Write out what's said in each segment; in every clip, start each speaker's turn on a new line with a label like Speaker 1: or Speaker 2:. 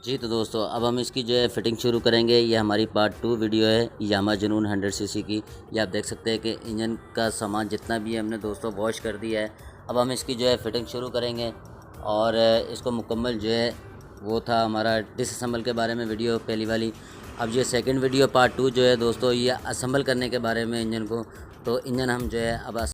Speaker 1: जी तो दोस्तों अब हम इसकी जो है फ़िटिंग शुरू करेंगे। ये हमारी पार्ट 2 वीडियो है यामा जुनून 100 सीसी की। ये आप देख सकते हैं कि इंजन का सामान जितना भी है हमने दोस्तों वॉश कर दिया है। अब हम इसकी जो है फ़िटिंग शुरू करेंगे और इसको मुकम्मल जो है वो था हमारा डिसअसेंबल के बारे में वीडियो पहली वाली। अब ये सेकंड वीडियो पार्ट 2 जो है दोस्तों ये असेंबल करने के बारे में इंजन को। तो इंजन हम जो है अब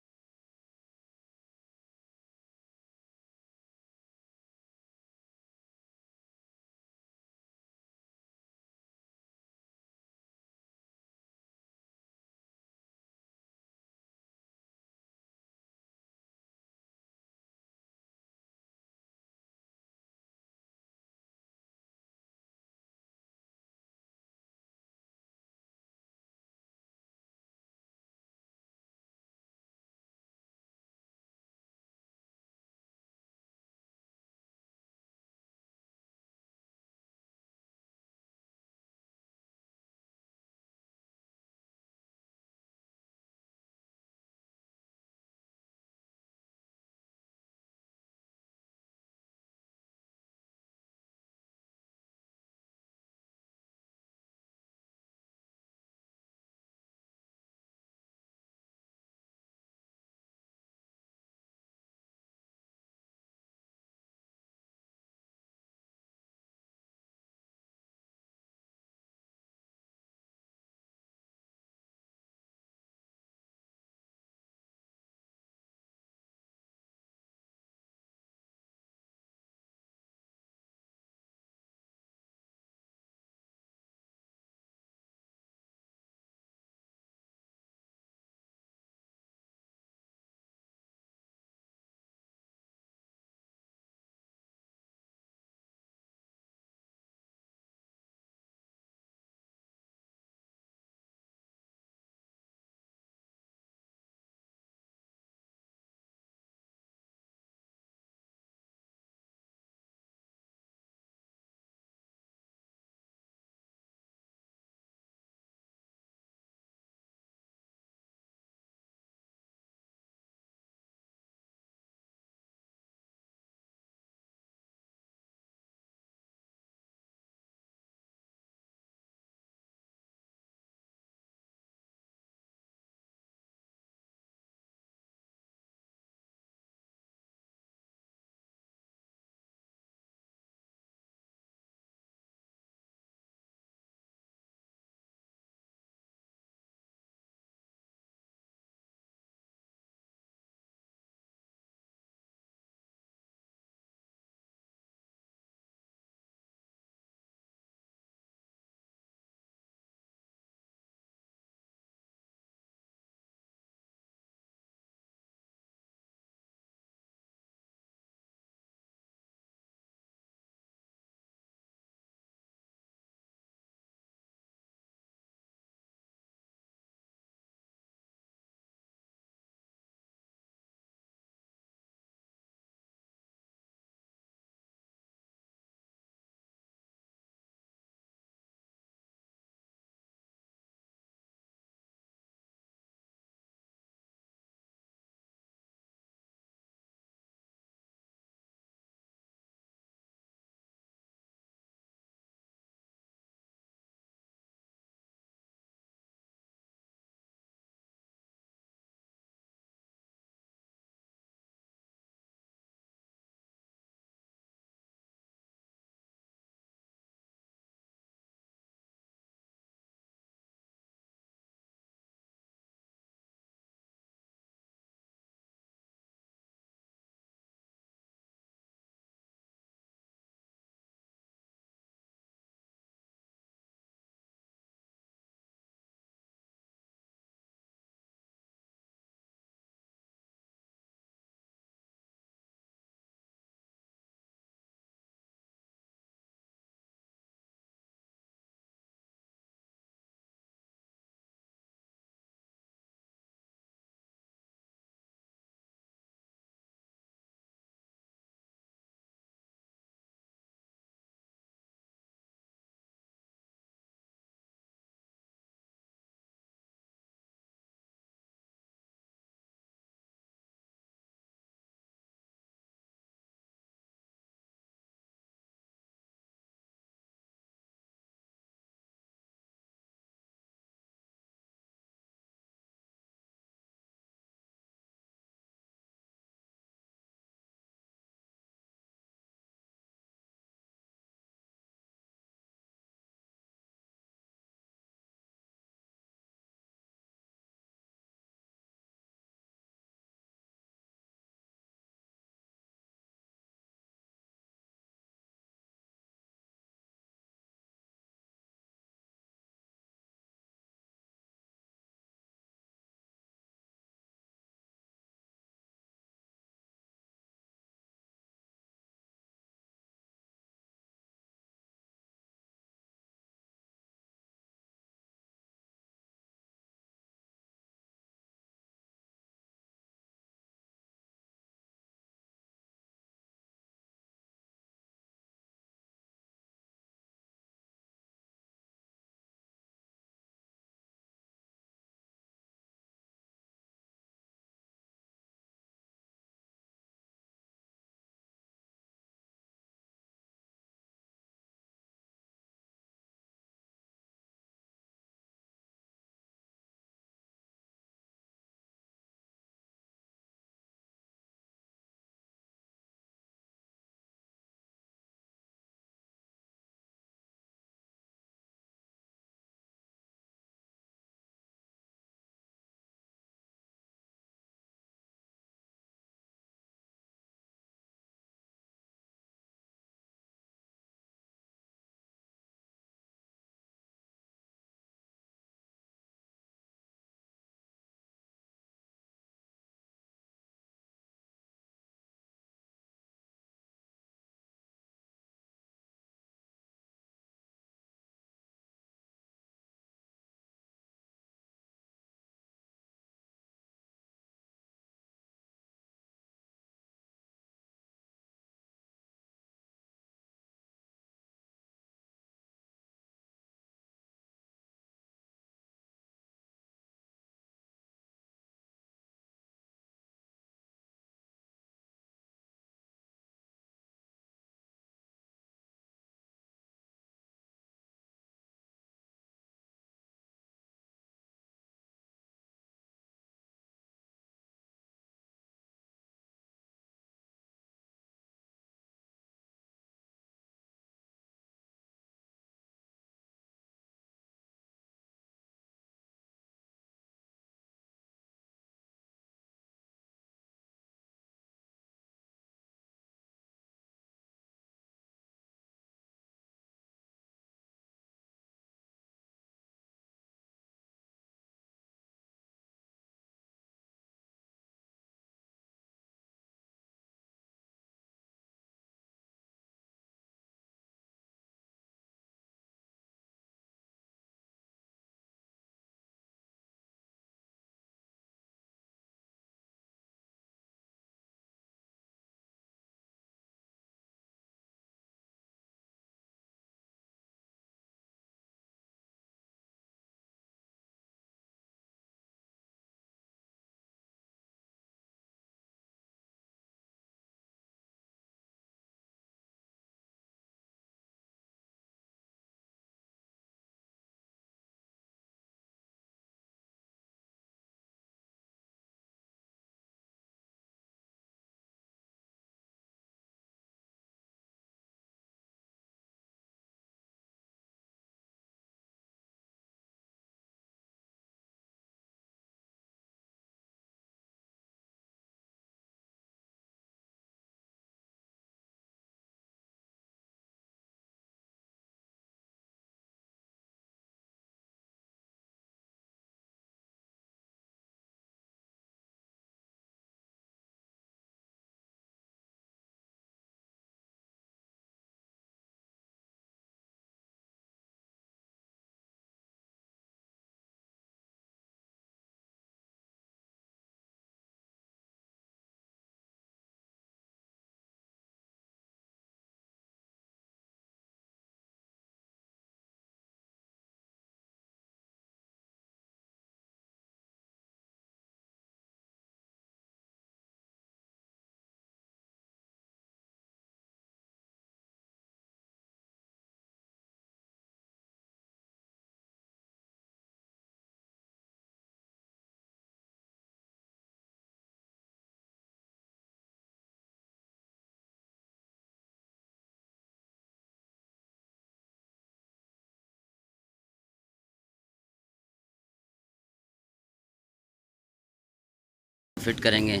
Speaker 1: फिट करेंगे,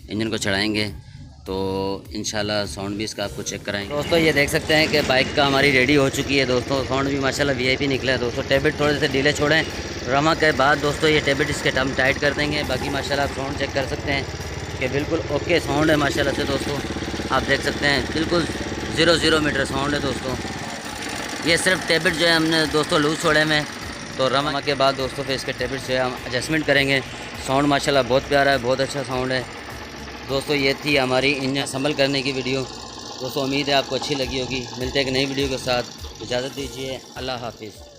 Speaker 1: इंजन को चढ़ाएंगे तो इंशाल्लाह साउंड भी इसका आपको चेक कराएंगे। दोस्तों ये देख सकते हैं कि बाइक का हमारी रेडी हो चुकी है दोस्तों। साउंड भी माशाल्लाह वीआईपी निकला है दोस्तों। टेबिट थोड़े से ढीले छोड़ें, रमा के बाद दोस्तों ये टेबिट इसके टम टाइट कर देंगे। बाकी माशाल्लाह आप साउंड चेक कर सकते हैं कि बिल्कुल ओके साउंड है माशाल्लाह से दोस्तों। आप देख सकते हैं बिल्कुल 0 मीटर साउंड है दोस्तों। ये सिर्फ टेबिट जो है हमने दोस्तों लूज़ छोड़े में, तो रमा के बाद दोस्तों फिर इसके टेबिट से हम एडजस्टमेंट करेंगे। साउंड माशाल्लाह बहुत प्यारा है, बहुत अच्छा साउंड है दोस्तों। ये थी हमारी इंजन असम्बल करने की वीडियो दोस्तों। उम्मीद है आपको अच्छी लगी होगी। मिलते हैं एक नई वीडियो के साथ, इजाज़त दीजिए, अल्लाह हाफिज़।